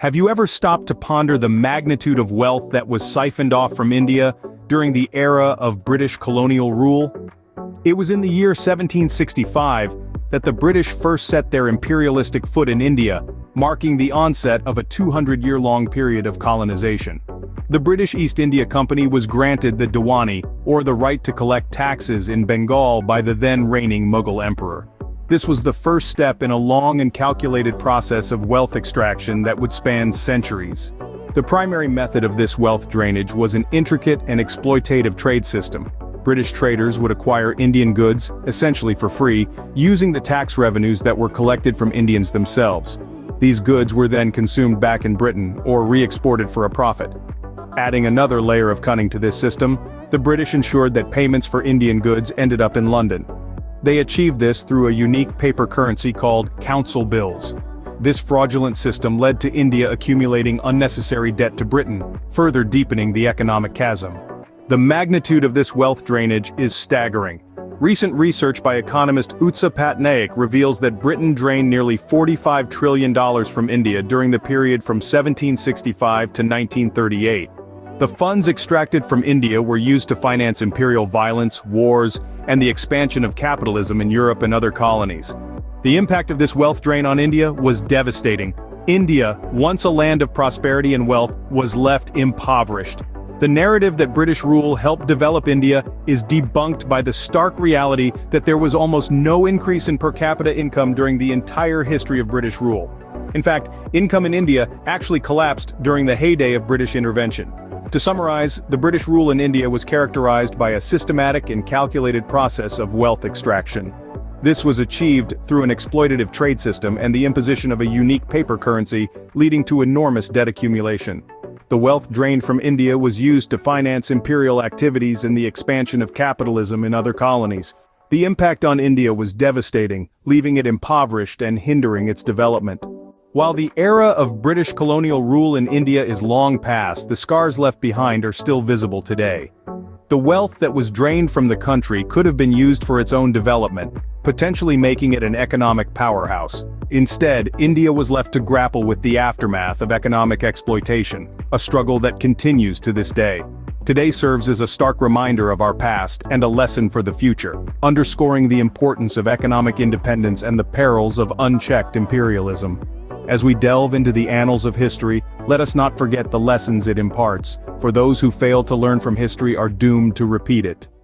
Have you ever stopped to ponder the magnitude of wealth that was siphoned off from India during the era of British colonial rule? It was in the year 1765 that the British first set their imperialistic foot in India, marking the onset of a 200-year-long period of colonization. The British East India Company was granted the Diwani, or the right to collect taxes in Bengal by the then reigning Mughal emperor. This was the first step in a long and calculated process of wealth extraction that would span centuries. The primary method of this wealth drainage was an intricate and exploitative trade system. British traders would acquire Indian goods, essentially for free, using the tax revenues that were collected from Indians themselves. These goods were then consumed back in Britain, or re-exported for a profit. Adding another layer of cunning to this system, the British ensured that payments for Indian goods ended up in London. They achieved this through a unique paper currency called council bills. This fraudulent system led to India accumulating unnecessary debt to Britain, further deepening the economic chasm. The magnitude of this wealth drainage is staggering. Recent research by economist Utsa Patnaik reveals that Britain drained nearly $45 trillion from India during the period from 1765 to 1938. The funds extracted from India were used to finance imperial violence, wars, and the expansion of capitalism in Europe and other colonies. The impact of this wealth drain on India was devastating. India, once a land of prosperity and wealth, was left impoverished. The narrative that British rule helped develop India is debunked by the stark reality that there was almost no increase in per capita income during the entire history of British rule. In fact, income in India actually collapsed during the heyday of British intervention. To summarize, the British rule in India was characterized by a systematic and calculated process of wealth extraction. This was achieved through an exploitative trade system and the imposition of a unique paper currency, leading to enormous debt accumulation. The wealth drained from India was used to finance imperial activities and the expansion of capitalism in other colonies. The impact on India was devastating, leaving it impoverished and hindering its development. While the era of British colonial rule in India is long past, the scars left behind are still visible today. The wealth that was drained from the country could have been used for its own development, potentially making it an economic powerhouse. Instead, India was left to grapple with the aftermath of economic exploitation, a struggle that continues to this day. Today serves as a stark reminder of our past and a lesson for the future, underscoring the importance of economic independence and the perils of unchecked imperialism. As we delve into the annals of history, let us not forget the lessons it imparts, for those who fail to learn from history are doomed to repeat it.